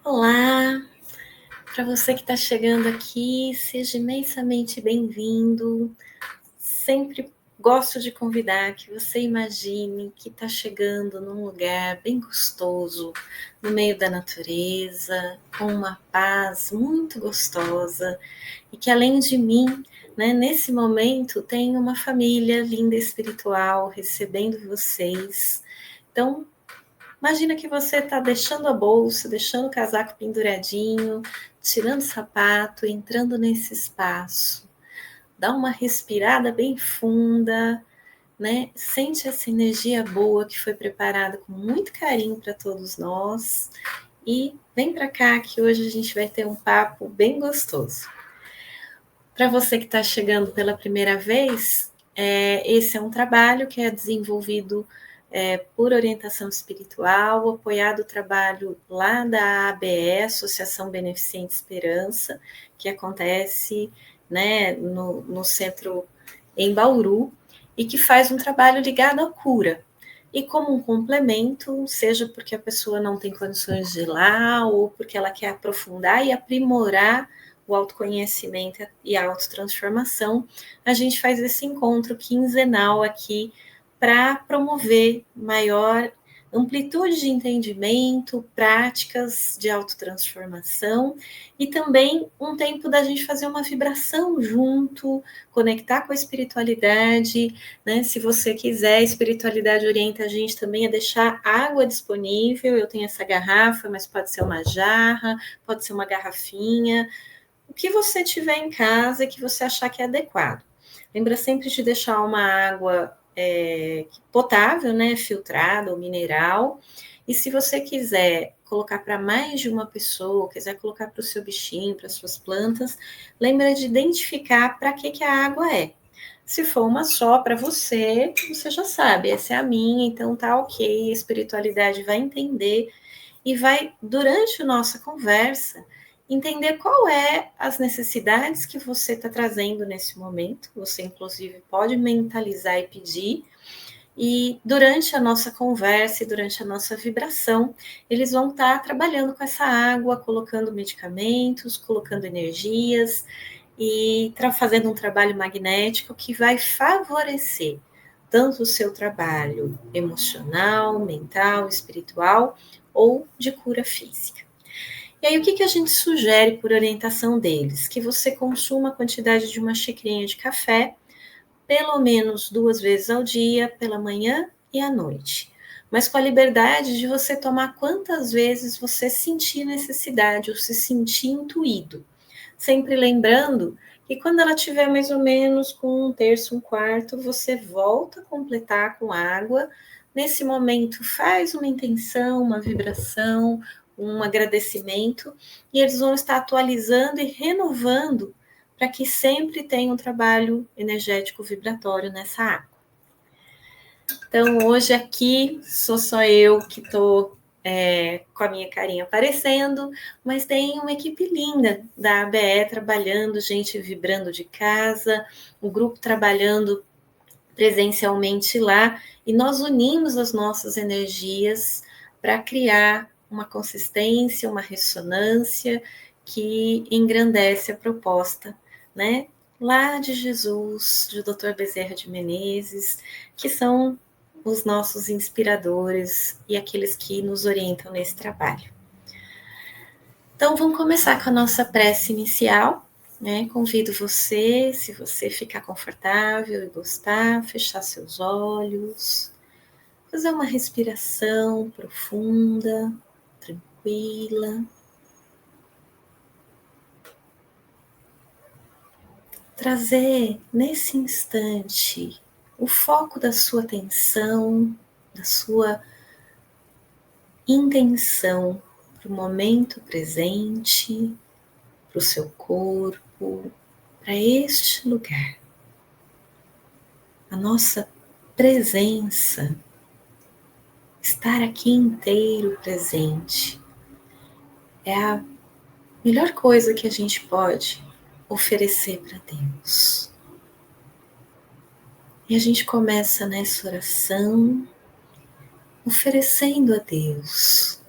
Olá, para você que está chegando aqui, seja imensamente bem-vindo. Sempre gosto de convidar que você imagine que está chegando num lugar bem gostoso, no meio da natureza, com uma paz muito gostosa, e que além de mim, né, nesse momento, tem uma família linda espiritual recebendo vocês. Então, imagina que você está deixando a bolsa, deixando o casaco penduradinho, tirando o sapato, entrando nesse espaço. Dá uma respirada bem funda, né? Sente essa energia boa que foi preparada com muito carinho para todos nós. E vem para cá que hoje a gente vai ter um papo bem gostoso. Para você que está chegando pela primeira vez, esse é um trabalho que é desenvolvido por orientação espiritual, apoiado o trabalho lá da ABE, Associação Beneficente Esperança, que acontece, né, no centro em Bauru, e que faz um trabalho ligado à cura. E como um complemento, seja porque a pessoa não tem condições de ir lá, ou porque ela quer aprofundar e aprimorar o autoconhecimento e a autotransformação, a gente faz esse encontro quinzenal aqui para promover maior amplitude de entendimento, práticas de autotransformação e também um tempo da gente fazer uma vibração junto, conectar com a espiritualidade, né? Se você quiser, a espiritualidade orienta a gente também a deixar água disponível. Eu tenho essa garrafa, mas pode ser uma jarra, pode ser uma garrafinha, o que você tiver em casa que você achar que é adequado. Lembra sempre de deixar uma água potável, né, filtrada ou mineral. E se você quiser colocar para mais de uma pessoa, quiser colocar para o seu bichinho, para as suas plantas, lembra de identificar para que a água é. Se for uma só para você, você já sabe, essa é a minha, então tá ok, a espiritualidade vai entender e vai, durante a nossa conversa, entender qual é as necessidades que você está trazendo nesse momento. Você, inclusive, pode mentalizar e pedir. E durante a nossa conversa e durante a nossa vibração, eles vão estar trabalhando com essa água, colocando medicamentos, colocando energias e fazendo um trabalho magnético que vai favorecer tanto o seu trabalho emocional, mental, espiritual ou de cura física. E aí, o que a gente sugere por orientação deles? Que você consuma a quantidade de uma xicrinha de café, pelo menos 2 vezes ao dia, pela manhã e à noite. Mas com a liberdade de você tomar quantas vezes você sentir necessidade ou se sentir intuído. Sempre lembrando que quando ela tiver mais ou menos com 1/3, 1/4, você volta a completar com água. Nesse momento, faz uma intenção, uma vibração, um agradecimento, e eles vão estar atualizando e renovando para que sempre tenha um trabalho energético vibratório nessa água. Então, hoje aqui sou só eu que estou com a minha carinha aparecendo, mas tem uma equipe linda da ABE trabalhando, gente vibrando de casa, o grupo trabalhando presencialmente lá, e nós unimos as nossas energias para criar uma consistência, uma ressonância que engrandece a proposta, né? Lá de Jesus, de Dr. Bezerra de Menezes, que são os nossos inspiradores e aqueles que nos orientam nesse trabalho. Então, vamos começar com a nossa prece inicial, né? Convido você, se você ficar confortável e gostar, fechar seus olhos, fazer uma respiração profunda, tranquila. Trazer nesse instante o foco da sua atenção, da sua intenção para o momento presente, para o seu corpo, para este lugar. A nossa presença, estar aqui inteiro presente, é a melhor coisa que a gente pode oferecer para Deus. E a gente começa nessa oração oferecendo a Deus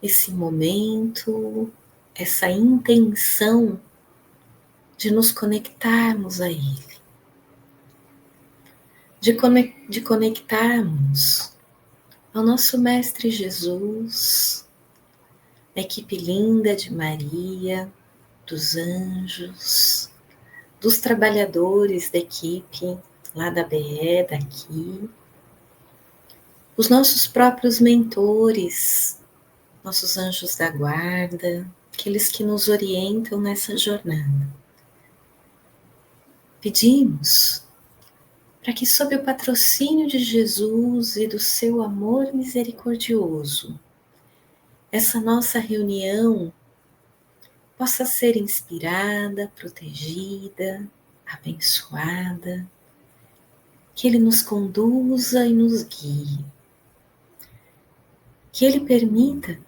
esse momento, essa intenção de nos conectarmos a Ele, de conectarmos ao nosso Mestre Jesus, a equipe linda de Maria, dos anjos, dos trabalhadores da equipe lá da BE, daqui, os nossos próprios mentores, nossos anjos da guarda, aqueles que nos orientam nessa jornada. Pedimos para que, sob o patrocínio de Jesus e do seu amor misericordioso, essa nossa reunião possa ser inspirada, protegida, abençoada, que Ele nos conduza e nos guie, que Ele permita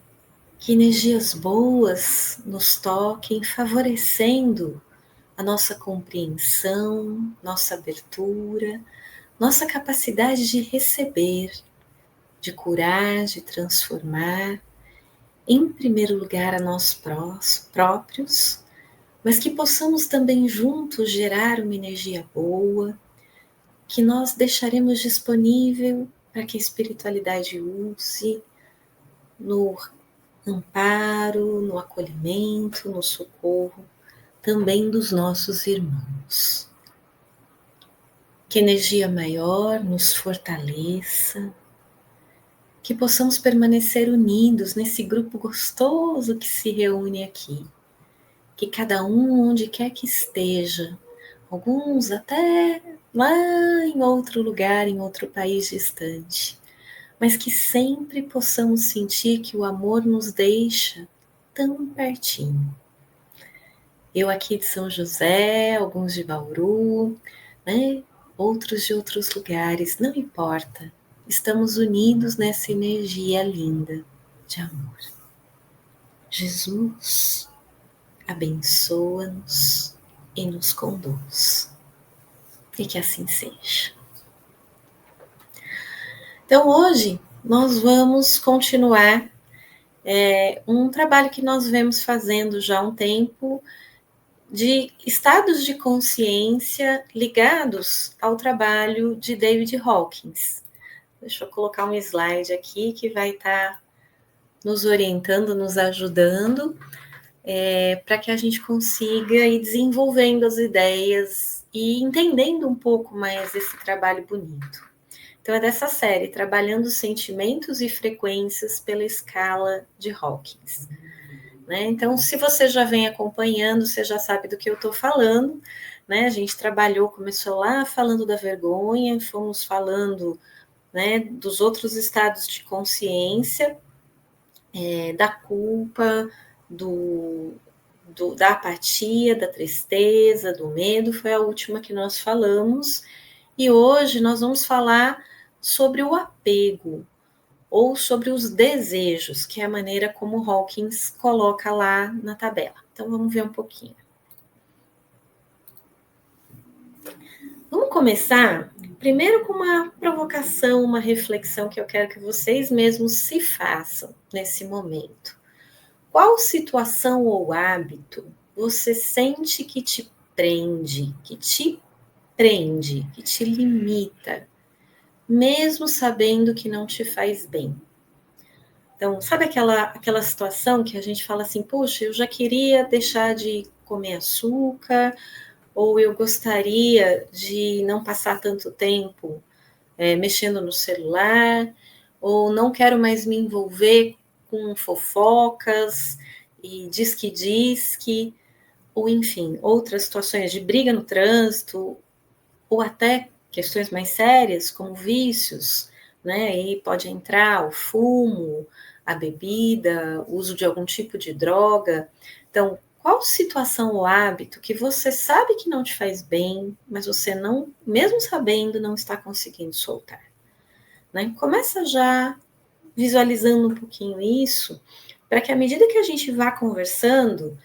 que energias boas nos toquem, favorecendo a nossa compreensão, nossa abertura, nossa capacidade de receber, de curar, de transformar, em primeiro lugar a nós próprios, mas que possamos também juntos gerar uma energia boa, que nós deixaremos disponível para que a espiritualidade use no amparo, no acolhimento, no socorro também dos nossos irmãos. Que energia maior nos fortaleça, que possamos permanecer unidos nesse grupo gostoso que se reúne aqui. Que cada um, onde quer que esteja, alguns até lá em outro lugar, em outro país distante, mas que sempre possamos sentir que o amor nos deixa tão pertinho. Eu aqui de São José, alguns de Bauru, né? Outros de outros lugares, não importa. Estamos unidos nessa energia linda de amor. Jesus abençoa-nos e nos conduz. E que assim seja. Então hoje nós vamos continuar um trabalho que nós vemos fazendo já há um tempo, de estados de consciência ligados ao trabalho de David Hawkins. Deixa eu colocar um slide aqui que vai estar nos orientando, nos ajudando, para que a gente consiga ir desenvolvendo as ideias e entendendo um pouco mais esse trabalho bonito. Então é dessa série, Trabalhando Sentimentos e Frequências pela Escala de Hawkins. Né? Então, se você já vem acompanhando, você já sabe do que eu estou falando, né? A gente trabalhou, começou lá falando da vergonha, fomos falando, né, dos outros estados de consciência, da culpa, da apatia, da tristeza, do medo, foi a última que nós falamos, e hoje nós vamos falar sobre o apego, ou sobre os desejos, que é a maneira como Hawkins coloca lá na tabela. Então, vamos ver um pouquinho. Vamos começar primeiro com uma provocação, uma reflexão que eu quero que vocês mesmos se façam nesse momento. Qual situação ou hábito você sente que te prende, que te limita, mesmo sabendo que não te faz bem? Então, sabe aquela situação que a gente fala assim, poxa, eu já queria deixar de comer açúcar, ou eu gostaria de não passar tanto tempo mexendo no celular, ou não quero mais me envolver com fofocas e diz-que, ou enfim, outras situações de briga no trânsito, ou até questões mais sérias, como vícios, né? E pode entrar o fumo, a bebida, o uso de algum tipo de droga. Então, qual situação ou hábito que você sabe que não te faz bem, mas você não, mesmo sabendo, não está conseguindo soltar? Né? Começa já visualizando um pouquinho isso, para que à medida que a gente vá conversando,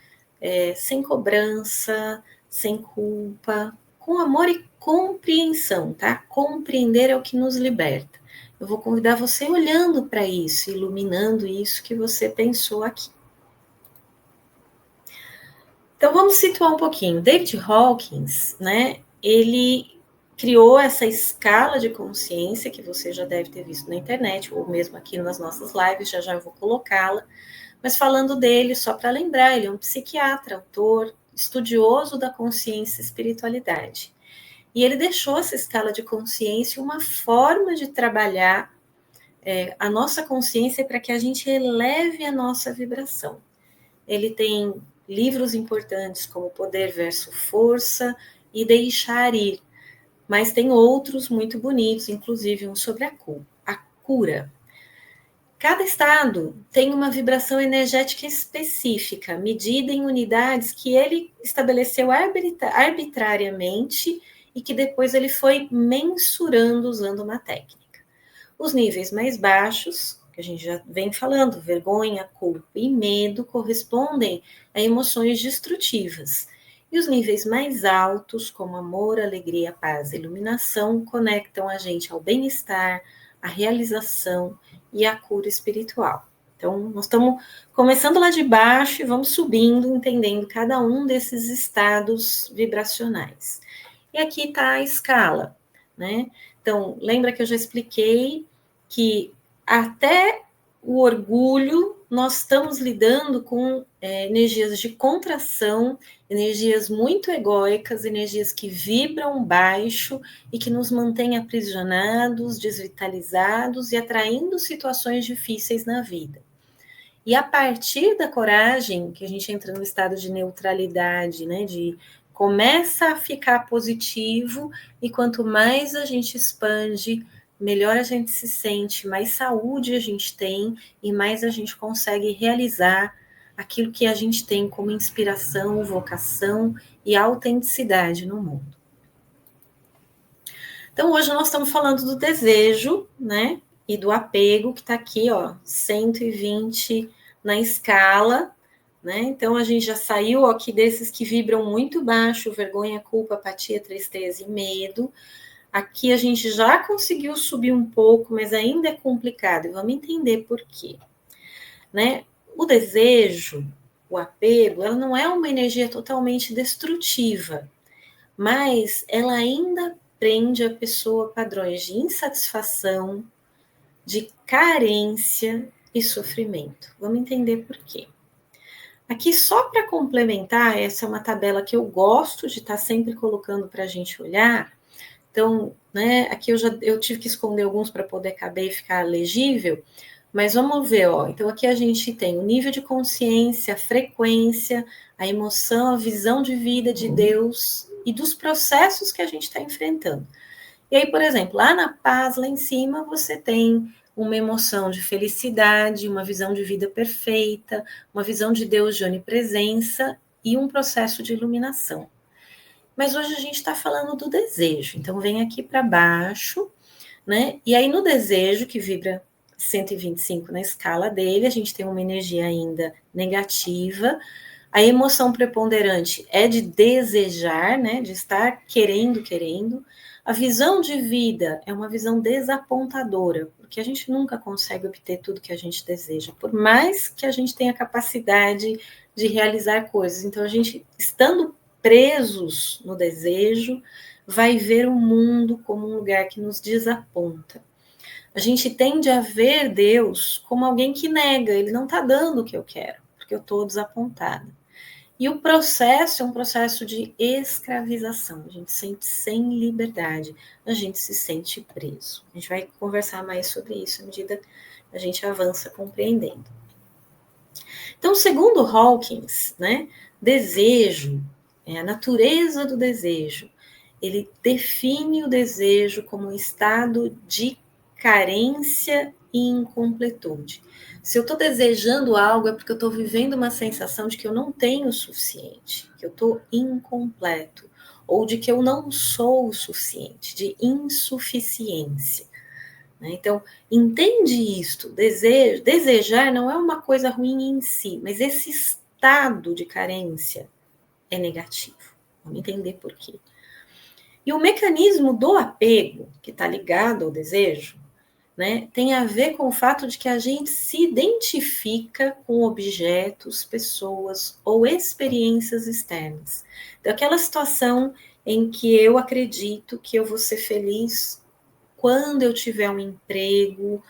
sem cobrança, sem culpa, com amor e compreensão, tá? Compreender é o que nos liberta. eu vou convidar você olhando para isso, iluminando isso que você pensou aqui. Então, vamos situar um pouquinho. David Hawkins, né, ele criou essa escala de consciência que você já deve ter visto na internet, ou mesmo aqui nas nossas lives, já já eu vou colocá-la. Mas falando dele, só para lembrar, ele é um psiquiatra, autor, estudioso da consciência e espiritualidade. E ele deixou essa escala de consciência uma forma de trabalhar a nossa consciência para que a gente eleve a nossa vibração. Ele tem livros importantes como Poder versus Força e Deixar Ir, mas tem outros muito bonitos, inclusive um sobre a cura. Cada estado tem uma vibração energética específica, medida em unidades que ele estabeleceu arbitrariamente e que depois ele foi mensurando usando uma técnica. Os níveis mais baixos, que a gente já vem falando, vergonha, culpa e medo, correspondem a emoções destrutivas. E os níveis mais altos, como amor, alegria, paz e iluminação, conectam a gente ao bem-estar, à realização e à cura espiritual. Então, nós estamos começando lá de baixo e vamos subindo, entendendo cada um desses estados vibracionais. E aqui está a escala, né? Então, lembra que eu já expliquei que até o orgulho nós estamos lidando com energias de contração, energias muito egóicas, energias que vibram baixo e que nos mantêm aprisionados, desvitalizados e atraindo situações difíceis na vida. E a partir da coragem, que a gente entra no estado de neutralidade, né, de começa a ficar positivo, e quanto mais a gente expande, melhor a gente se sente, mais saúde a gente tem e mais a gente consegue realizar aquilo que a gente tem como inspiração, vocação e autenticidade no mundo. Então, hoje nós estamos falando do desejo, né, e do apego, que está aqui, ó, 120 na escala, né? Então, a gente já saiu aqui desses que vibram muito baixo, vergonha, culpa, apatia, tristeza e medo. Aqui a gente já conseguiu subir um pouco, mas ainda é complicado, e vamos entender por quê, né? O desejo, o apego, ela não é uma energia totalmente destrutiva, mas ela ainda prende a pessoa a padrões de insatisfação, de carência e sofrimento. Vamos entender por quê. Aqui, só para complementar, essa é uma tabela que eu gosto de estar sempre colocando para a gente olhar. Então, né, aqui eu tive que esconder alguns para poder caber e ficar legível, mas vamos ver, ó. Então, aqui a gente tem o nível de consciência, a frequência, a emoção, a visão de vida de Deus e dos processos que a gente está enfrentando. E aí, por exemplo, lá na paz, lá em cima, você tem uma emoção de felicidade, uma visão de vida perfeita, uma visão de Deus de onipresença e um processo de iluminação. Mas hoje a gente está falando do desejo, então vem aqui para baixo, né? E aí no desejo, que vibra 125 na escala dele, a gente tem uma energia ainda negativa. A emoção preponderante é de desejar, né? De estar querendo. A visão de vida é uma visão desapontadora, porque a gente nunca consegue obter tudo que a gente deseja, por mais que a gente tenha capacidade de realizar coisas. Então, a gente, estando presos no desejo, vai ver o mundo como um lugar que nos desaponta. A gente tende a ver Deus como alguém que nega, ele não está dando o que eu quero, porque eu estou desapontada. E o processo é um processo de escravização. A gente se sente sem liberdade, a gente se sente preso. A gente vai conversar mais sobre isso à medida que a gente avança compreendendo. Então, segundo Hawkins, né, desejo, a natureza do desejo, ele define o desejo como um estado de carência e incompletude. Se eu estou desejando algo, é porque eu estou vivendo uma sensação de que eu não tenho o suficiente, que eu estou incompleto, ou de que eu não sou o suficiente, de insuficiência. Então, entende isto. Desejar não é uma coisa ruim em si, mas esse estado de carência é negativo. Vamos entender por quê. E o mecanismo do apego, que está ligado ao desejo, né, tem a ver com o fato de que a gente se identifica com objetos, pessoas ou experiências externas. Então, aquela situação em que eu acredito que eu vou ser feliz quando eu tiver um emprego,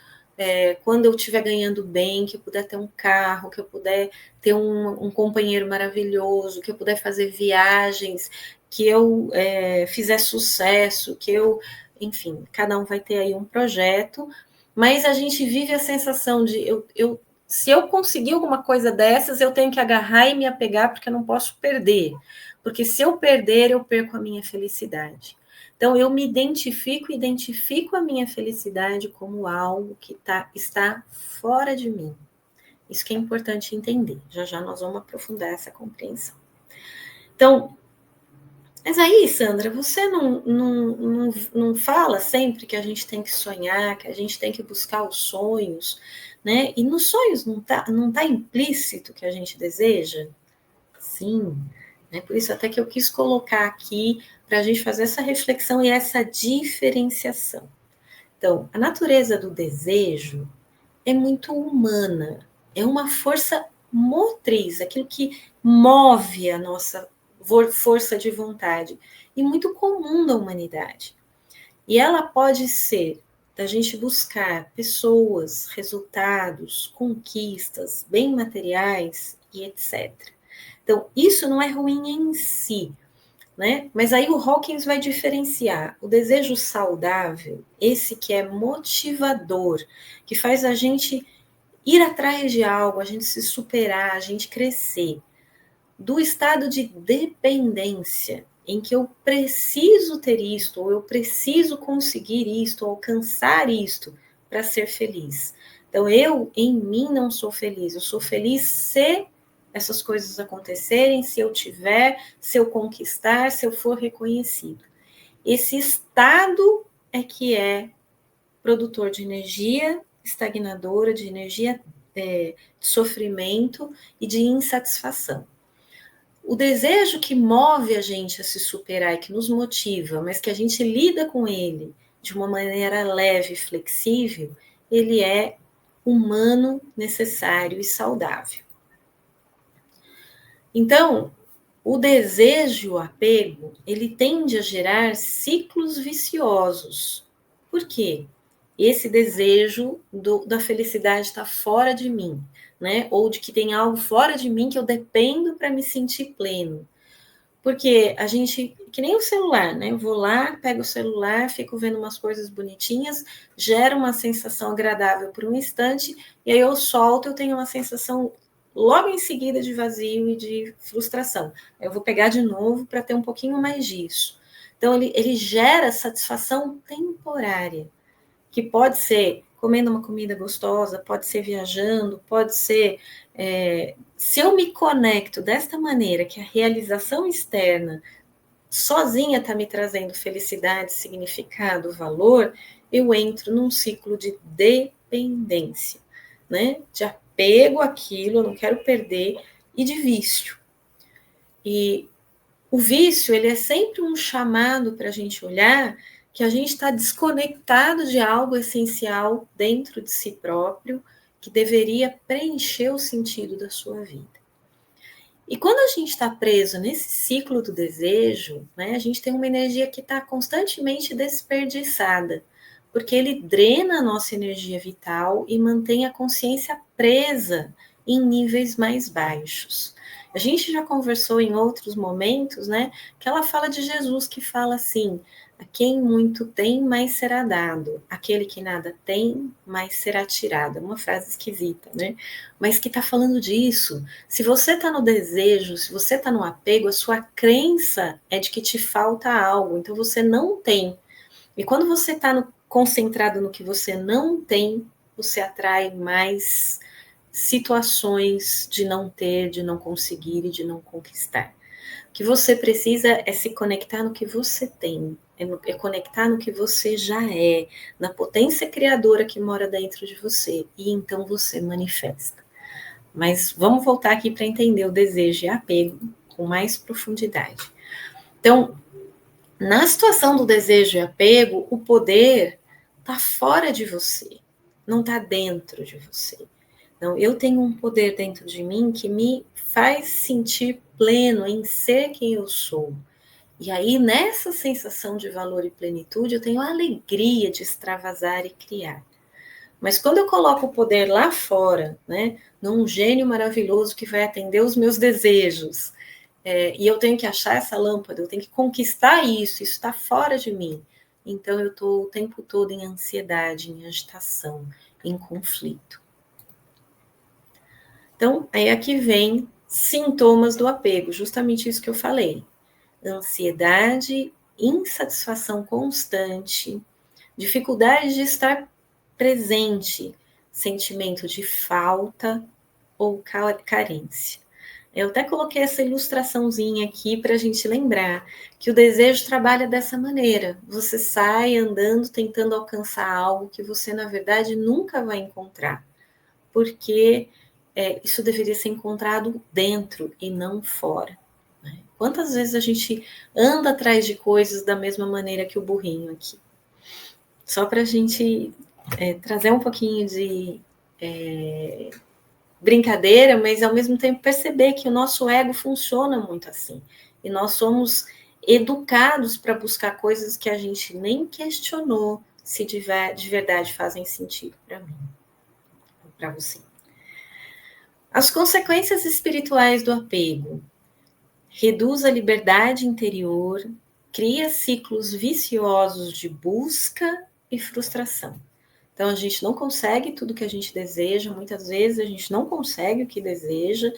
quando eu estiver ganhando bem, que eu puder ter um carro, que eu puder ter um companheiro maravilhoso, que eu puder fazer viagens, que eu fizer sucesso, que eu, enfim, cada um vai ter aí um projeto, mas a gente vive a sensação de se eu conseguir alguma coisa dessas, eu tenho que agarrar e me apegar, porque eu não posso perder. Porque se eu perder, eu perco a minha felicidade. Então, eu me identifico a minha felicidade como algo que está fora de mim. Isso que é importante entender. Já já nós vamos aprofundar essa compreensão. Então, mas aí, Sandra, você não fala sempre que a gente tem que sonhar, que a gente tem que buscar os sonhos, né? E nos sonhos não tá implícito que a gente deseja? Sim, né? Por isso até que eu quis colocar aqui para a gente fazer essa reflexão e essa diferenciação. Então, a natureza do desejo é muito humana, é uma força motriz, aquilo que move a nossa força de vontade, e muito comum da humanidade. E ela pode ser da gente buscar pessoas, resultados, conquistas, bem materiais e etc. Então, isso não é ruim em si, né? Mas aí o Hawkins vai diferenciar o desejo saudável, esse que é motivador, que faz a gente ir atrás de algo, a gente se superar, a gente crescer, do estado de dependência, em que eu preciso ter isto, ou eu preciso conseguir isto, ou alcançar isto para ser feliz. Então, eu, em mim, não sou feliz. Eu sou feliz se essas coisas acontecerem, se eu tiver, se eu conquistar, se eu for reconhecido. Esse estado é que é produtor de energia estagnadora, de energia de sofrimento e de insatisfação. O desejo que move a gente a se superar e que nos motiva, mas que a gente lida com ele de uma maneira leve e flexível, ele é humano, necessário e saudável. Então, o desejo, o apego, ele tende a gerar ciclos viciosos. Por quê? Esse desejo da felicidade está fora de mim, né? Ou de que tem algo fora de mim que eu dependo para me sentir pleno. Porque a gente, que nem o celular, né? Eu vou lá, pego o celular, fico vendo umas coisas bonitinhas, gera uma sensação agradável por um instante, e aí eu solto, eu tenho uma sensação logo em seguida de vazio e de frustração. Eu vou pegar de novo para ter um pouquinho mais disso. Então, ele gera satisfação temporária, que pode ser comendo uma comida gostosa, pode ser viajando, pode ser. Se eu me conecto desta maneira, que a realização externa sozinha está me trazendo felicidade, significado, valor, eu entro num ciclo de dependência, né? De apego àquilo, eu não quero perder, e de vício. E o vício, ele é sempre um chamado para a gente olhar que a gente está desconectado de algo essencial dentro de si próprio, que deveria preencher o sentido da sua vida. E quando a gente está preso nesse ciclo do desejo, né, a gente tem uma energia que está constantemente desperdiçada, porque ele drena a nossa energia vital e mantém a consciência presa em níveis mais baixos. A gente já conversou em outros momentos, né, que ela fala de Jesus, que fala assim: a quem muito tem, mais será dado. Aquele que nada tem, mais será tirado. É uma frase esquisita, né? Mas que está falando disso. Se você está no desejo, se você está no apego, a sua crença é de que te falta algo, então você não tem. E quando você está concentrado no que você não tem, você atrai mais situações de não ter, de não conseguir e de não conquistar. O que você precisa é se conectar no que você tem, é conectar no que você já é, na potência criadora que mora dentro de você, e então você manifesta. Mas vamos voltar aqui para entender o desejo e apego com mais profundidade. Então, na situação do desejo e apego, o poder está fora de você, não está dentro de você. Não, eu tenho um poder dentro de mim que me faz sentir pleno em ser quem eu sou. E aí, nessa sensação de valor e plenitude, eu tenho a alegria de extravasar e criar. Mas quando eu coloco o poder lá fora, né, num gênio maravilhoso que vai atender os meus desejos, e eu tenho que achar essa lâmpada, eu tenho que conquistar isso está fora de mim. Então eu estou o tempo todo em ansiedade, em agitação, em conflito. Então, aí aqui vem sintomas do apego, justamente isso que eu falei. Ansiedade, insatisfação constante, dificuldade de estar presente, sentimento de falta ou carência. Eu até coloquei essa ilustraçãozinha aqui para a gente lembrar que o desejo trabalha dessa maneira. Você sai andando tentando alcançar algo que você, na verdade, nunca vai encontrar, porque isso deveria ser encontrado dentro e não fora. Né? Quantas vezes a gente anda atrás de coisas da mesma maneira que o burrinho aqui? Só para a gente trazer um pouquinho de brincadeira, mas ao mesmo tempo perceber que o nosso ego funciona muito assim. E nós somos educados para buscar coisas que a gente nem questionou se de verdade fazem sentido para mim, para você. As consequências espirituais do apego: reduz a liberdade interior, cria ciclos viciosos de busca e frustração. Então, a gente não consegue tudo que a gente deseja, muitas vezes a gente não consegue o que deseja,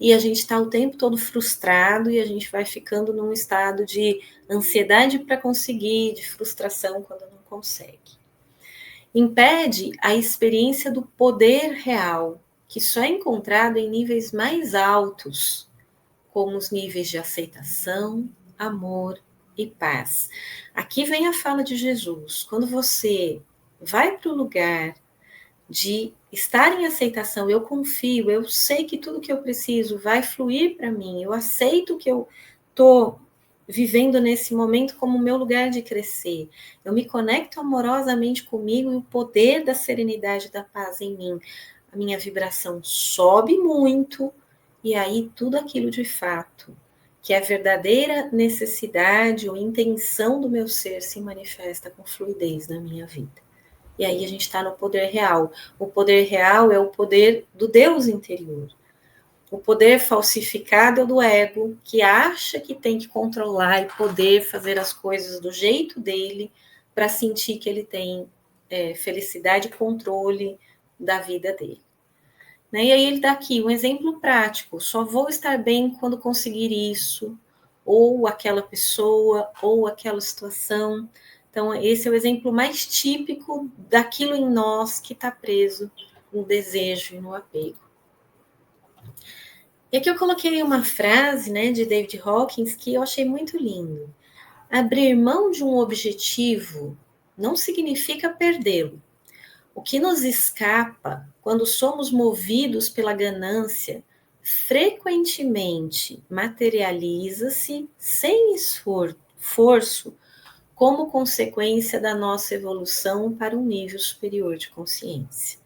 e a gente está o tempo todo frustrado, e a gente vai ficando num estado de ansiedade para conseguir, de frustração quando não consegue. Impede a experiência do poder real, que só é encontrado em níveis mais altos, como os níveis de aceitação, amor e paz. Aqui vem a fala de Jesus. Quando você vai para o lugar de estar em aceitação, eu confio, eu sei que tudo que eu preciso vai fluir para mim, eu aceito que eu estou vivendo nesse momento como meu lugar de crescer, eu me conecto amorosamente comigo e o poder da serenidade e da paz em mim, a minha vibração sobe muito, e aí tudo aquilo de fato, que é a verdadeira necessidade ou intenção do meu ser se manifesta com fluidez na minha vida. E aí a gente está no poder real. O poder real é o poder do Deus interior. O poder falsificado é do ego, que acha que tem que controlar e poder fazer as coisas do jeito dele para sentir que ele tem felicidade e controle da vida dele. Né? E aí ele dá aqui um exemplo prático. Só vou estar bem quando conseguir isso, ou aquela pessoa, ou aquela situação. Então, esse é o exemplo mais típico daquilo em nós que está preso no desejo e no apego. E aqui eu coloquei uma frase, né, de David Hawkins que eu achei muito lindo. Abrir mão de um objetivo não significa perdê-lo. O que nos escapa quando somos movidos pela ganância frequentemente materializa-se sem esforço como consequência da nossa evolução para um nível superior de consciência,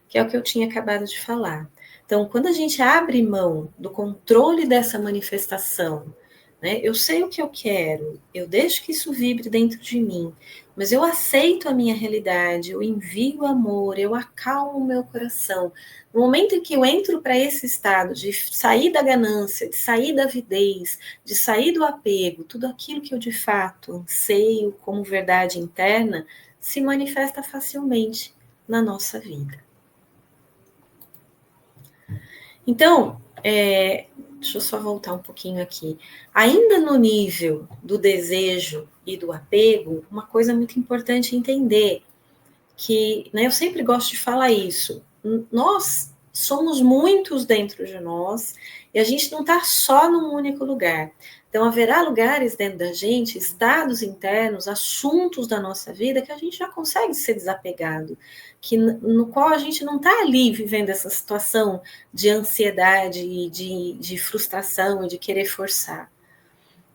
que é o que eu tinha acabado de falar. Então, quando a gente abre mão do controle dessa manifestação, né, eu sei o que eu quero, eu deixo que isso vibre dentro de mim, mas eu aceito a minha realidade, eu envio amor, eu acalmo o meu coração. No momento em que eu entro para esse estado de sair da ganância, de sair da avidez, de sair do apego, tudo aquilo que eu de fato anseio como verdade interna, se manifesta facilmente na nossa vida. Então, deixa eu só voltar um pouquinho aqui. Ainda no nível do desejo e do apego, uma coisa muito importante entender, que, né, eu sempre gosto de falar isso, nós somos muitos dentro de nós, e a gente não está só num único lugar. Então, haverá lugares dentro da gente, estados internos, assuntos da nossa vida, que a gente já consegue ser desapegado, no qual a gente não está ali vivendo essa situação de ansiedade, de frustração e de querer forçar.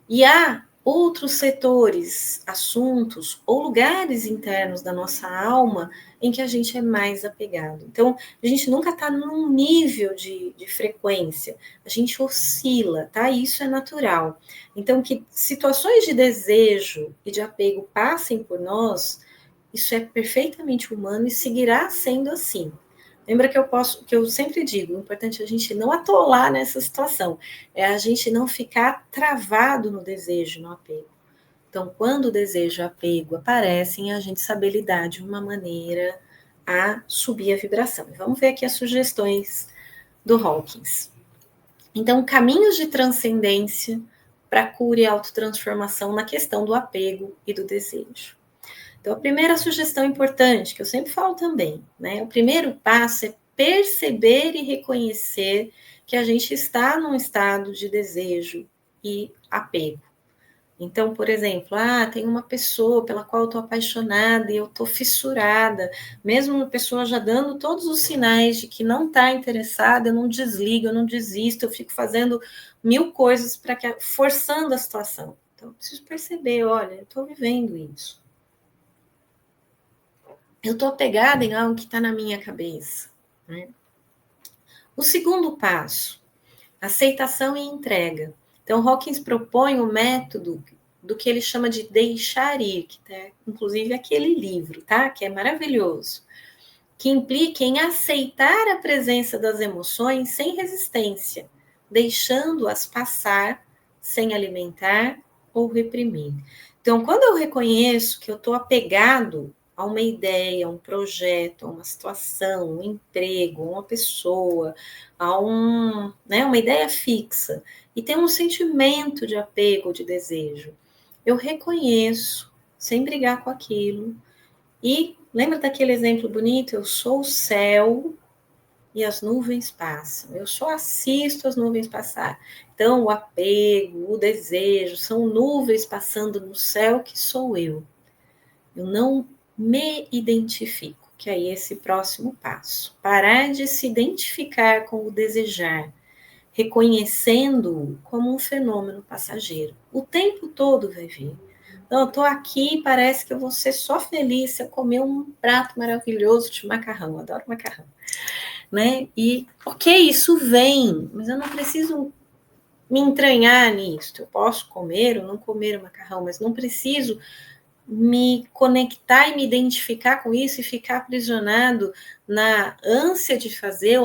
E há outros setores, assuntos ou lugares internos da nossa alma em que a gente é mais apegado. Então, a gente nunca está num nível de frequência, a gente oscila, tá? Isso é natural. Então, que situações de desejo e de apego passem por nós, isso é perfeitamente humano e seguirá sendo assim. Lembra que eu sempre digo, o importante é a gente não atolar nessa situação, é a gente não ficar travado no desejo, no apego. Então, quando o desejo e o apego aparecem, a gente saber lidar de uma maneira a subir a vibração. Vamos ver aqui as sugestões do Hawkins. Então, caminhos de transcendência para cura e autotransformação na questão do apego e do desejo. Então, a primeira sugestão importante, que eu sempre falo também, né? O primeiro passo é perceber e reconhecer que a gente está num estado de desejo e apego. Então, por exemplo, tem uma pessoa pela qual eu estou apaixonada e eu estou fissurada, mesmo uma pessoa já dando todos os sinais de que não está interessada, eu não desligo, eu não desisto, eu fico fazendo 1000 coisas para que forçando a situação. Então, eu preciso perceber, olha, eu estou vivendo isso. Eu estou apegada em algo que está na minha cabeça. Né? O segundo passo, aceitação e entrega. Então, Hawkins propõe o método do que ele chama de deixar ir, que tá, inclusive aquele livro, tá? Que é maravilhoso, que implica em aceitar a presença das emoções sem resistência, deixando-as passar sem alimentar ou reprimir. Então, quando eu reconheço que eu estou apegado a uma ideia, a um projeto, a uma situação, um emprego, a uma pessoa, a uma ideia fixa, e tem um sentimento de apego, de desejo, eu reconheço, sem brigar com aquilo, e lembra daquele exemplo bonito? Eu sou o céu e as nuvens passam. Eu só assisto as nuvens passar. Então, o apego, o desejo, são nuvens passando no céu que sou eu. Eu não me identifico, que aí é esse próximo passo. Parar de se identificar com o desejar, reconhecendo-o como um fenômeno passageiro. O tempo todo vai vir. Então, eu estou aqui, parece que eu vou ser só feliz se eu comer um prato maravilhoso de macarrão. Eu adoro macarrão. Né? E, ok, isso vem, mas eu não preciso me entranhar nisso. Eu posso comer ou não comer o macarrão, mas não preciso me conectar e me identificar com isso e ficar aprisionado na ânsia de fazer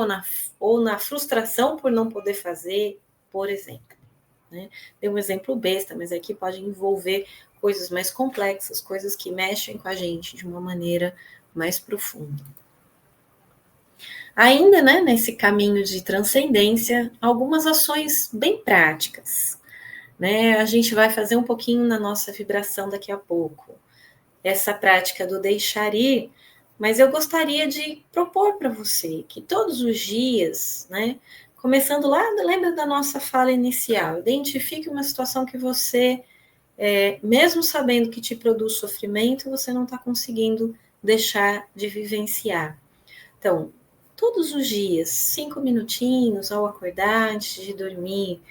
ou na frustração por não poder fazer, por exemplo. Né? Dei um exemplo besta, mas aqui pode envolver coisas mais complexas, coisas que mexem com a gente de uma maneira mais profunda. Ainda, né, nesse caminho de transcendência, algumas ações bem práticas. Né? A gente vai fazer um pouquinho na nossa vibração daqui a pouco. Essa prática do deixar ir, mas eu gostaria de propor para você que todos os dias, né, começando lá, lembra da nossa fala inicial, identifique uma situação que você, mesmo sabendo que te produz sofrimento, você não está conseguindo deixar de vivenciar. Então, todos os dias, 5 minutinhos ao acordar, antes de dormir,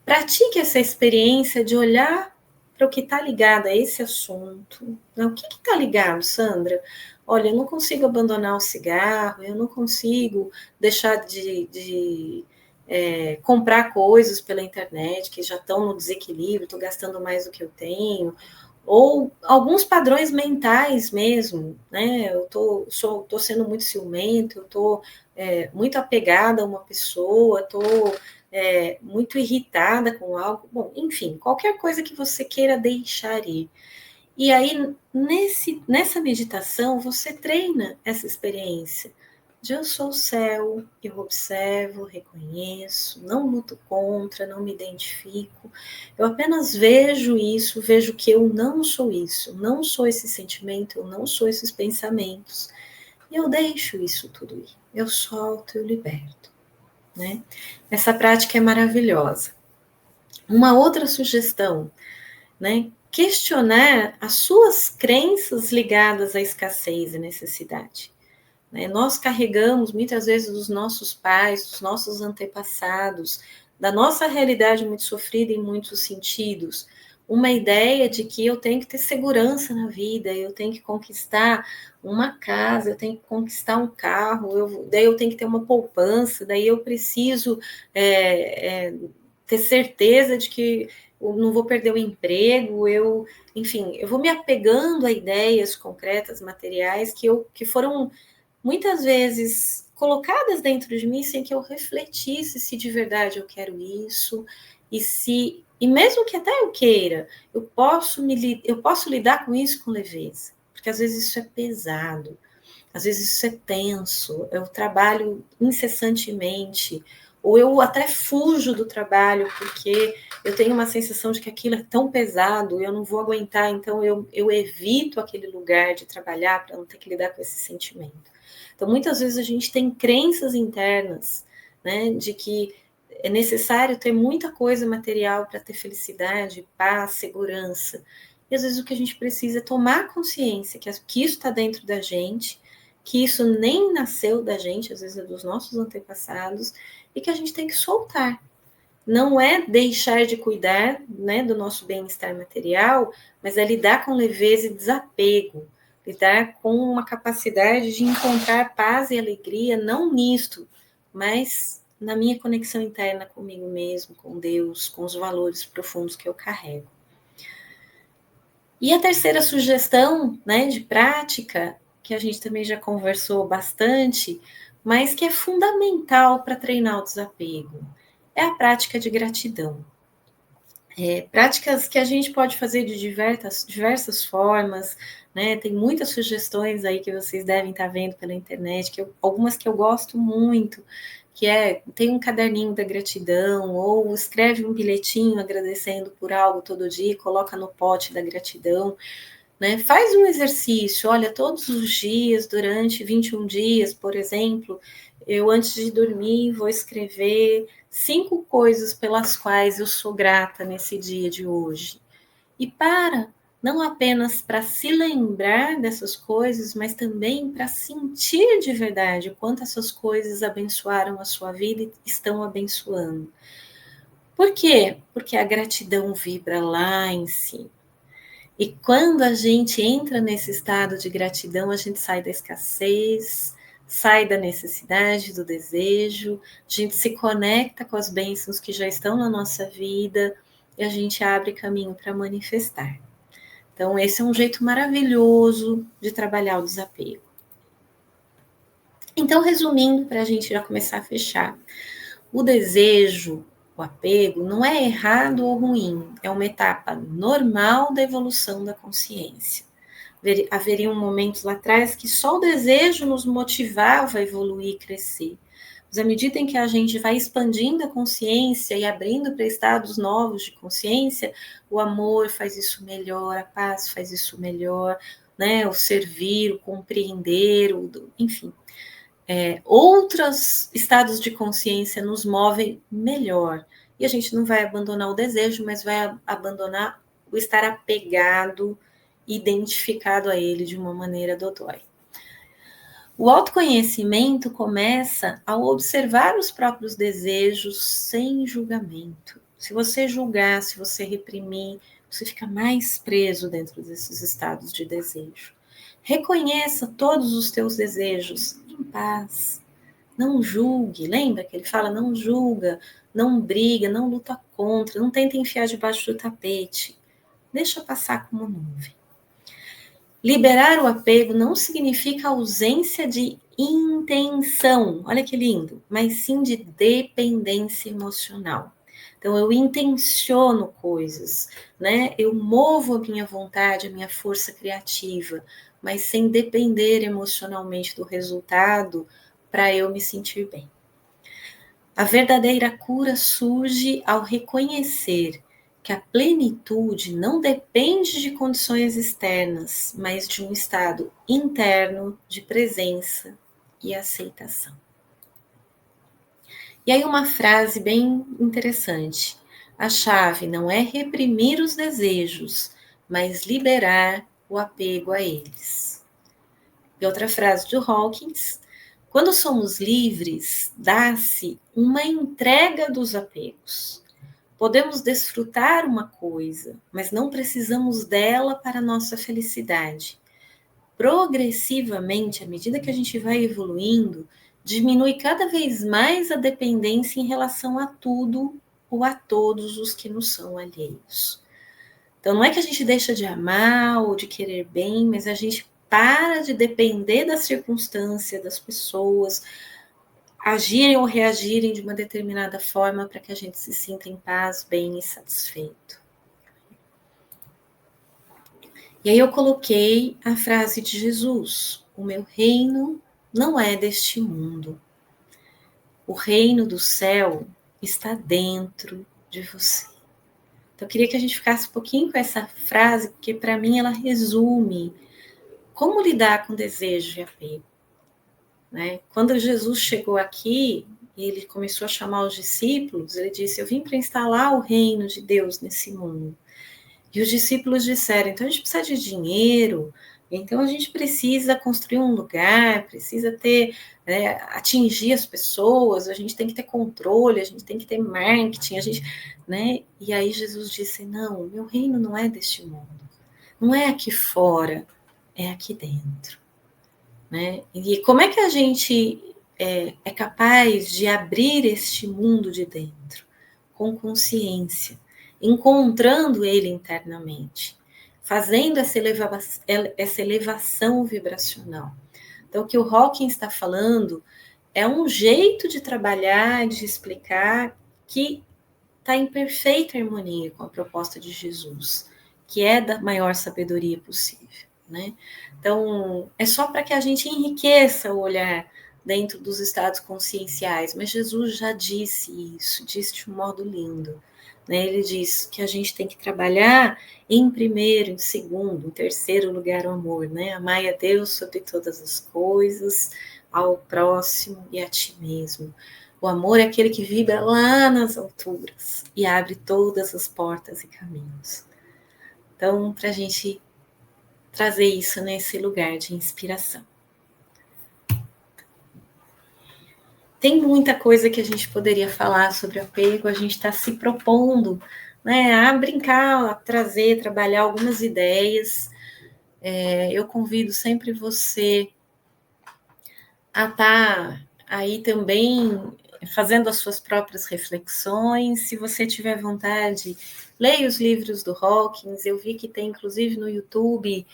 pratique essa experiência de olhar para o que está ligado a esse assunto. O que está ligado, Sandra? Olha, eu não consigo abandonar o cigarro, eu não consigo deixar de comprar coisas pela internet que já estão no desequilíbrio, estou gastando mais do que eu tenho, ou alguns padrões mentais mesmo, né? Eu tô sendo muito ciumento, eu estou muito apegada a uma pessoa, estou muito irritada com algo, bom, enfim, qualquer coisa que você queira deixar ir. E aí, nessa meditação, você treina essa experiência de eu sou o céu, eu observo, reconheço, não luto contra, não me identifico, eu apenas vejo isso, vejo que eu não sou isso, não sou esse sentimento, eu não sou esses pensamentos, e eu deixo isso tudo ir, eu solto, eu liberto. Né? Essa prática é maravilhosa. Uma outra sugestão, né? Questionar as suas crenças ligadas à escassez e necessidade. Né? Nós carregamos muitas vezes dos nossos pais, dos nossos antepassados, da nossa realidade muito sofrida em muitos sentidos, uma ideia de que eu tenho que ter segurança na vida, eu tenho que conquistar uma casa, eu tenho que conquistar um carro, daí eu tenho que ter uma poupança, daí eu preciso ter certeza de que eu não vou perder o emprego, enfim, eu vou me apegando a ideias concretas, materiais, que foram muitas vezes colocadas dentro de mim sem que eu refletisse se de verdade eu quero isso, e mesmo que até eu queira, eu posso lidar com isso com leveza, porque às vezes isso é pesado, às vezes isso é tenso, eu trabalho incessantemente, ou eu até fujo do trabalho porque eu tenho uma sensação de que aquilo é tão pesado, eu não vou aguentar, então eu evito aquele lugar de trabalhar para não ter que lidar com esse sentimento. Então, muitas vezes a gente tem crenças internas, né, de que é necessário ter muita coisa material para ter felicidade, paz, segurança. E às vezes o que a gente precisa é tomar consciência que isso está dentro da gente, que isso nem nasceu da gente, às vezes é dos nossos antepassados, e que a gente tem que soltar. Não é deixar de cuidar, né, do nosso bem-estar material, mas é lidar com leveza e desapego, lidar com uma capacidade de encontrar paz e alegria, não nisto, mas na minha conexão interna comigo mesmo, com Deus, com os valores profundos que eu carrego. E a terceira sugestão, né, de prática, que a gente também já conversou bastante, mas que é fundamental para treinar o desapego, é a prática de gratidão. Práticas que a gente pode fazer de diversas formas, né? Tem muitas sugestões aí que vocês devem estar vendo pela internet, algumas que eu gosto muito, que tem um caderninho da gratidão, ou escreve um bilhetinho agradecendo por algo todo dia, coloca no pote da gratidão, né? Faz um exercício, olha, todos os dias, durante 21 dias, por exemplo, eu antes de dormir vou escrever 5 coisas pelas quais eu sou grata nesse dia de hoje. E não apenas para se lembrar dessas coisas, mas também para sentir de verdade o quanto essas coisas abençoaram a sua vida e estão abençoando. Por quê? Porque a gratidão vibra lá em cima. E quando a gente entra nesse estado de gratidão, a gente sai da escassez, sai da necessidade, do desejo, a gente se conecta com as bênçãos que já estão na nossa vida e a gente abre caminho para manifestar. Então, esse é um jeito maravilhoso de trabalhar o desapego. Então, resumindo, para a gente já começar a fechar, o desejo, o apego, não é errado ou ruim, é uma etapa normal da evolução da consciência. Haveriam momentos lá atrás que só o desejo nos motivava a evoluir e crescer. Mas à medida em que a gente vai expandindo a consciência e abrindo para estados novos de consciência, o amor faz isso melhor, a paz faz isso melhor, né? O servir, o compreender, enfim. Outros estados de consciência nos movem melhor. E a gente não vai abandonar o desejo, mas vai abandonar o estar apegado, identificado a ele de uma maneira dodói. O autoconhecimento começa ao observar os próprios desejos sem julgamento. Se você julgar, se você reprimir, você fica mais preso dentro desses estados de desejo. Reconheça todos os teus desejos em paz. Não julgue, lembra que ele fala não julga, não briga, não luta contra, não tenta enfiar debaixo do tapete. Deixa passar como nuvem. Liberar o apego não significa ausência de intenção, olha que lindo, mas sim de dependência emocional. Então, eu intenciono coisas, né? Eu movo a minha vontade, a minha força criativa, mas sem depender emocionalmente do resultado para eu me sentir bem. A verdadeira cura surge ao reconhecer que a plenitude não depende de condições externas, mas de um estado interno de presença e aceitação. E aí uma frase bem interessante. A chave não é reprimir os desejos, mas liberar o apego a eles. E outra frase de Hawkins: quando somos livres, dá-se uma entrega dos apegos. podemos desfrutar uma coisa, mas não precisamos dela para a nossa felicidade. Progressivamente, à medida que a gente vai evoluindo, diminui cada vez mais a dependência em relação a tudo ou a todos os que nos são alheios. Então, não é que a gente deixa de amar ou de querer bem, mas a gente para de depender da circunstância, das pessoas, agirem ou reagirem de uma determinada forma para que a gente se sinta em paz, bem e satisfeito. E aí eu coloquei a frase de Jesus: o meu reino não é deste mundo. O reino do céu está dentro de você. Então eu queria que a gente ficasse um pouquinho com essa frase, porque para mim ela resume como lidar com desejo e apego. Né? Quando Jesus chegou aqui, e ele começou a chamar os discípulos, ele disse: eu vim para instalar o reino de Deus nesse mundo. E os discípulos disseram: então a gente precisa de dinheiro, então a gente precisa construir um lugar, precisa ter, atingir as pessoas, a gente tem que ter controle, a gente tem que ter marketing, a gente, né? E aí Jesus disse: não, meu reino não é deste mundo, não é aqui fora, é aqui dentro. Né? E como é que a gente é capaz de abrir este mundo de dentro? Com consciência, encontrando ele internamente, fazendo essa elevação vibracional. Então, o que o Hawkins está falando é um jeito de trabalhar, de explicar, que está em perfeita harmonia com a proposta de Jesus, que é da maior sabedoria possível. Né? Então, é só para que a gente enriqueça o olhar dentro dos estados conscienciais, mas Jesus já disse isso, disse de um modo lindo. Né? Ele diz que a gente tem que trabalhar em primeiro, em segundo, em terceiro lugar o amor, né? Amai a Deus sobre todas as coisas, ao próximo e a ti mesmo. O amor é aquele que vibra lá nas alturas e abre todas as portas e caminhos. Então, para a gente trazer isso nesse lugar de inspiração. Tem muita coisa que a gente poderia falar sobre apego, a gente está se propondo, né, a brincar, a trazer, trabalhar algumas ideias. Eu convido sempre você a estar aí também fazendo as suas próprias reflexões. Se você tiver vontade, leia os livros do Hawkins. Eu vi que tem, inclusive, no YouTube,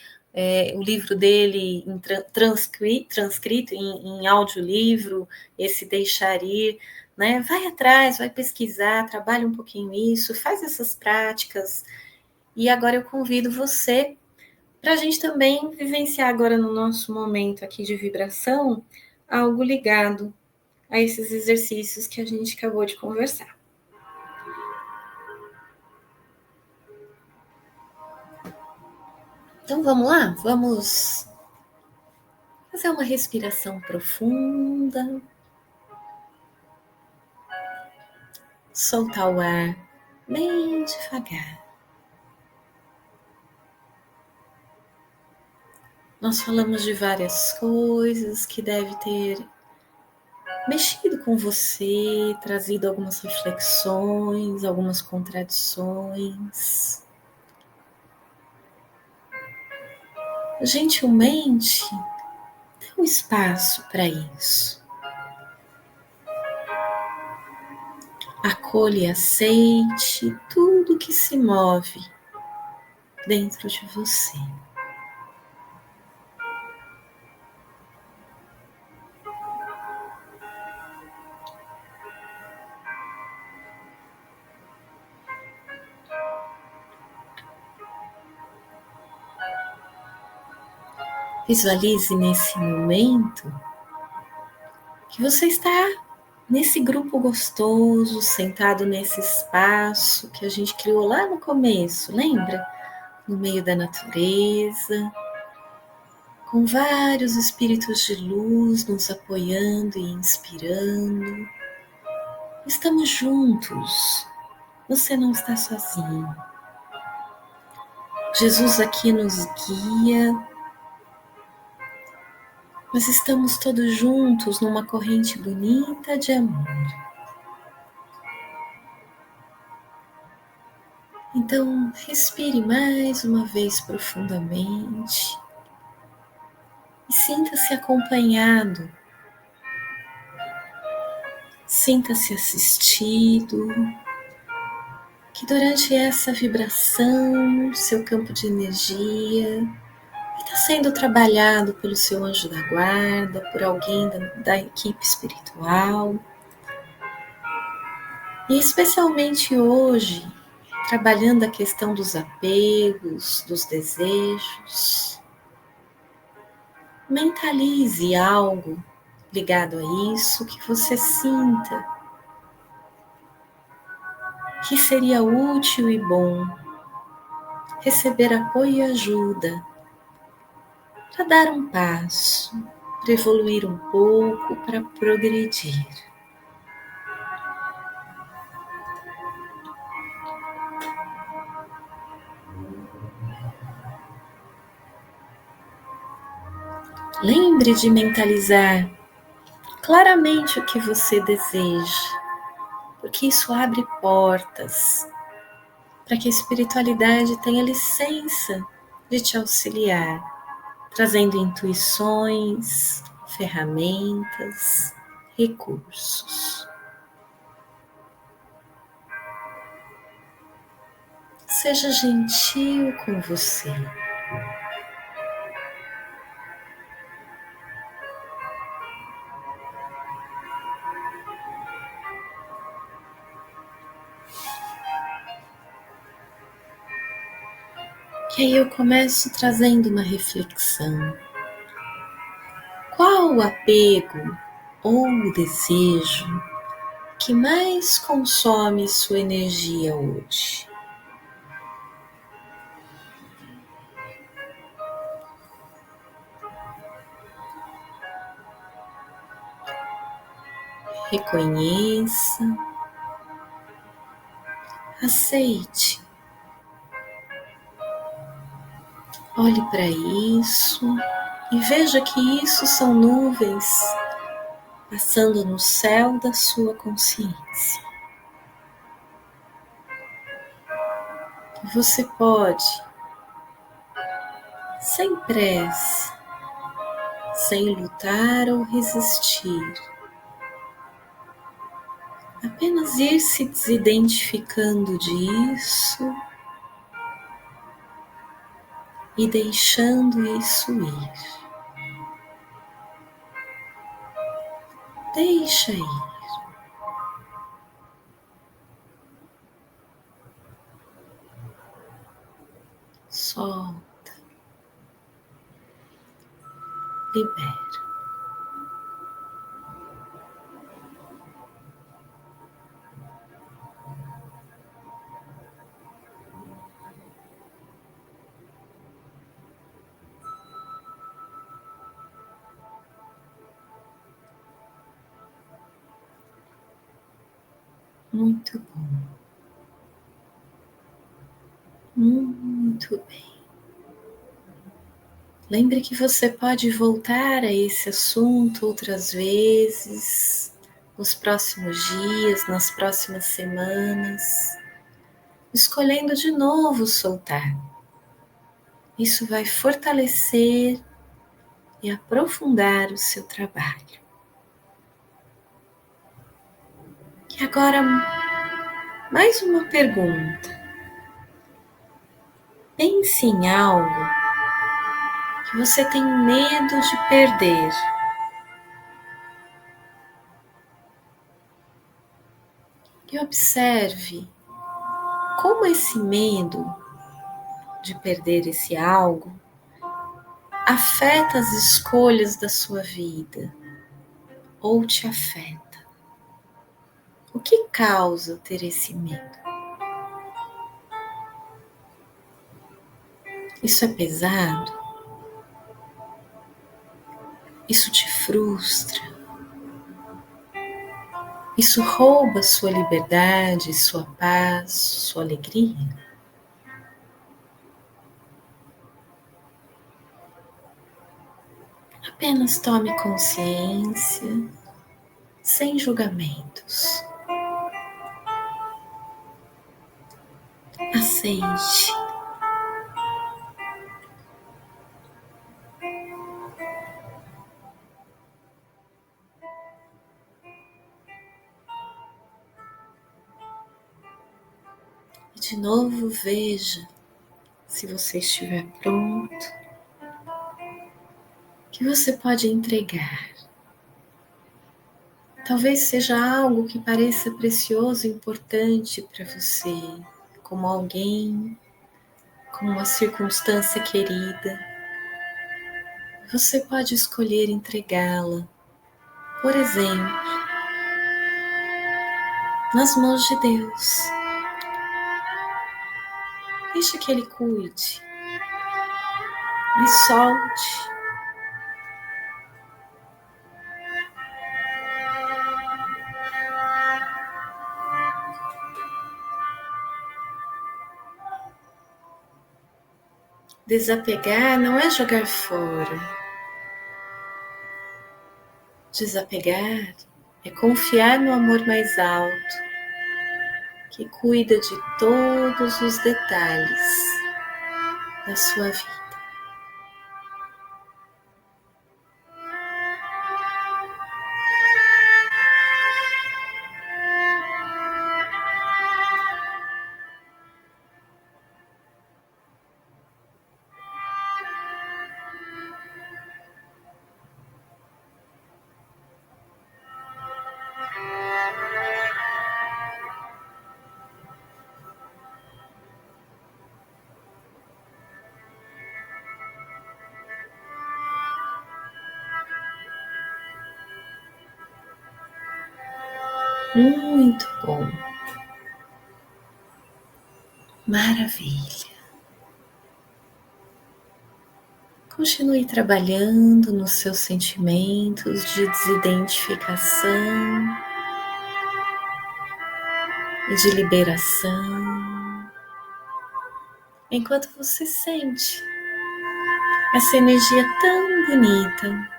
o livro dele transcrito em audiolivro, esse Deixar Ir. Né? Vai atrás, vai pesquisar, trabalha um pouquinho isso, faz essas práticas. E agora eu convido você para a gente também vivenciar agora no nosso momento aqui de vibração, algo ligado a esses exercícios que a gente acabou de conversar. Então vamos lá? Vamos fazer uma respiração profunda. Soltar o ar bem devagar. Nós falamos de várias coisas que deve ter mexido com você, trazido algumas reflexões, algumas contradições. Gentilmente, dê um espaço para isso. Acolha e aceite tudo que se move dentro de você. Visualize nesse momento que você está nesse grupo gostoso, sentado nesse espaço que a gente criou lá no começo, lembra? No meio da natureza, com vários espíritos de luz nos apoiando e inspirando. Estamos juntos, você não está sozinho. Jesus aqui nos guia, nós estamos todos juntos numa corrente bonita de amor. Então, respire mais uma vez profundamente e sinta-se acompanhado, sinta-se assistido, que durante essa vibração, seu campo de energia está sendo trabalhado pelo seu anjo da guarda, por alguém da equipe espiritual. E especialmente hoje, trabalhando a questão dos apegos, dos desejos, mentalize algo ligado a isso que você sinta que seria útil e bom receber apoio e ajuda para dar um passo, para evoluir um pouco, para progredir. Lembre de mentalizar claramente o que você deseja, porque isso abre portas para que a espiritualidade tenha licença de te auxiliar, trazendo intuições, ferramentas, recursos. Seja gentil com você. E aí eu começo trazendo uma reflexão. Qual o apego ou o desejo que mais consome sua energia hoje? Reconheça, aceite, olhe para isso e veja que isso são nuvens passando no céu da sua consciência. Você pode, sem pressa, sem lutar ou resistir, apenas ir se desidentificando disso e deixando isso ir. Deixa ir. Solta. Libera. Muito bom. Muito bem. Lembre que você pode voltar a esse assunto outras vezes, nos próximos dias, nas próximas semanas, escolhendo de novo soltar. Isso vai fortalecer e aprofundar o seu trabalho. E agora, mais uma pergunta. Pense em algo que você tem medo de perder. E observe como esse medo de perder esse algo afeta as escolhas da sua vida ou te afeta. O que causa ter esse medo? Isso é pesado? Isso te frustra? Isso rouba sua liberdade, sua paz, sua alegria? Apenas tome consciência, sem julgamentos. aceite. E de novo veja, se você estiver pronto, que você pode entregar. Talvez seja algo que pareça precioso e importante para você, como alguém, como uma circunstância querida. Você pode escolher entregá-la, por exemplo, nas mãos de Deus. Deixe que Ele cuide e solte. Desapegar não é jogar fora. Desapegar é confiar no amor mais alto, que cuida de todos os detalhes da sua vida. Muito bom. Maravilha. Continue trabalhando nos seus sentimentos de desidentificação e de liberação, enquanto você sente essa energia tão bonita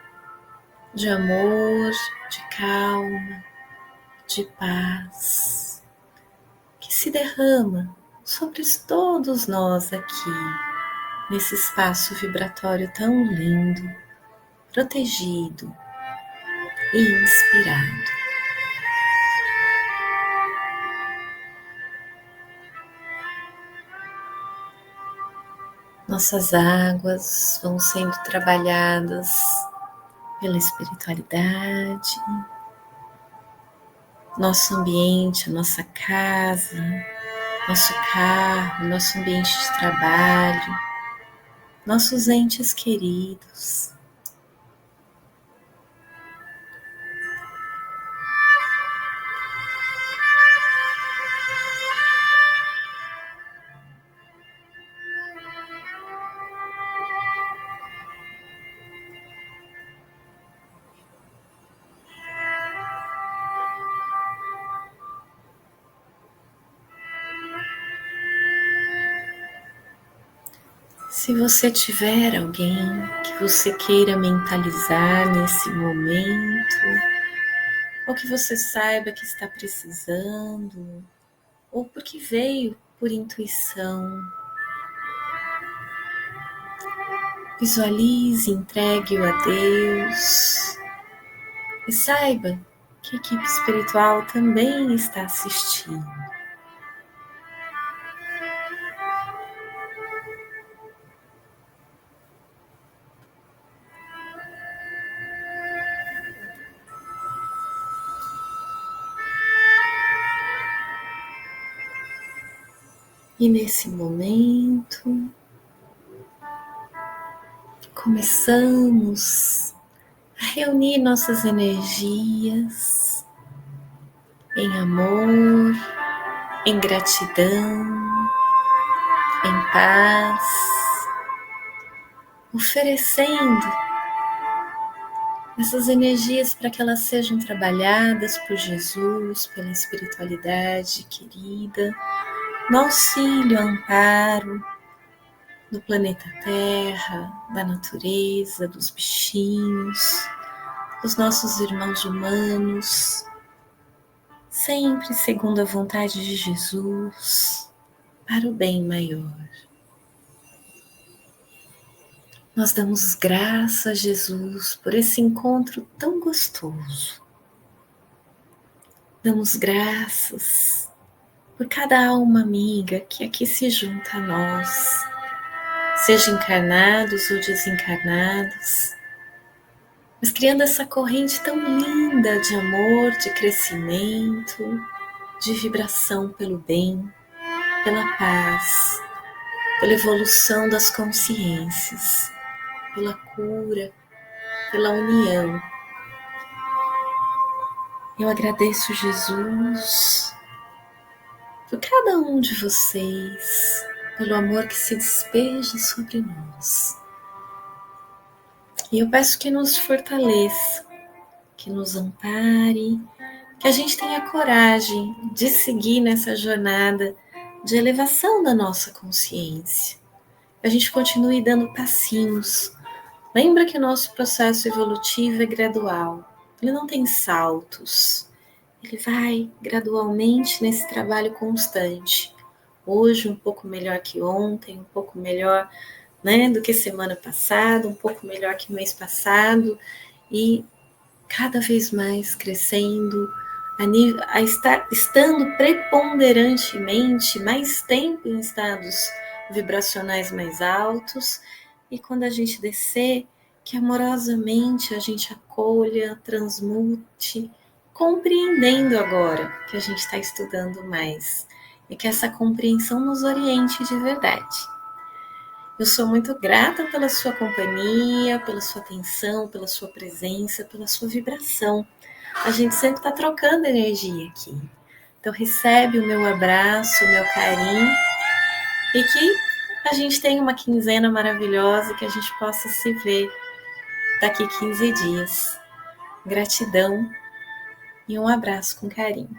de amor, de calma, de paz, que se derrama sobre todos nós aqui, nesse espaço vibratório tão lindo, protegido e inspirado. Nossas águas vão sendo trabalhadas pela espiritualidade, nosso ambiente, a nossa casa, nosso carro, nosso ambiente de trabalho, nossos entes queridos. Se você tiver alguém que você queira mentalizar nesse momento, ou que você saiba que está precisando, ou porque veio por intuição, visualize, entregue-o a Deus e saiba que a equipe espiritual também está assistindo. E nesse momento, começamos a reunir nossas energias em amor, em gratidão, em paz, oferecendo essas energias para que elas sejam trabalhadas por Jesus, pela espiritualidade querida, no auxílio, amparo do planeta Terra, da natureza, dos bichinhos, dos nossos irmãos humanos, sempre segundo a vontade de Jesus, para o bem maior. Nós damos graças a Jesus por esse encontro tão gostoso. Damos graças por cada alma amiga que aqui se junta a nós, seja encarnados ou desencarnados, mas criando essa corrente tão linda de amor, de crescimento, de vibração pelo bem, pela paz, pela evolução das consciências, pela cura, pela união. Eu agradeço, Jesus, por cada um de vocês, pelo amor que se despeja sobre nós. E eu peço que nos fortaleça, que nos ampare, que a gente tenha coragem de seguir nessa jornada de elevação da nossa consciência. Que a gente continue dando passinhos. Lembra que o nosso processo evolutivo é gradual, ele não tem saltos. Ele vai gradualmente nesse trabalho constante. Hoje um pouco melhor que ontem, um pouco melhor, né, do que semana passada, um pouco melhor que mês passado, e cada vez mais crescendo, estando preponderantemente mais tempo em estados vibracionais mais altos, e quando a gente descer, que amorosamente a gente acolha, transmute, compreendendo agora que a gente está estudando mais, e que essa compreensão nos oriente de verdade. Eu sou muito grata pela sua companhia, pela sua atenção, pela sua presença, pela sua vibração. A gente sempre está trocando energia aqui. Então recebe o meu abraço, o meu carinho, e que a gente tenha uma quinzena maravilhosa, que a gente possa se ver daqui 15 dias. Gratidão e um abraço com carinho.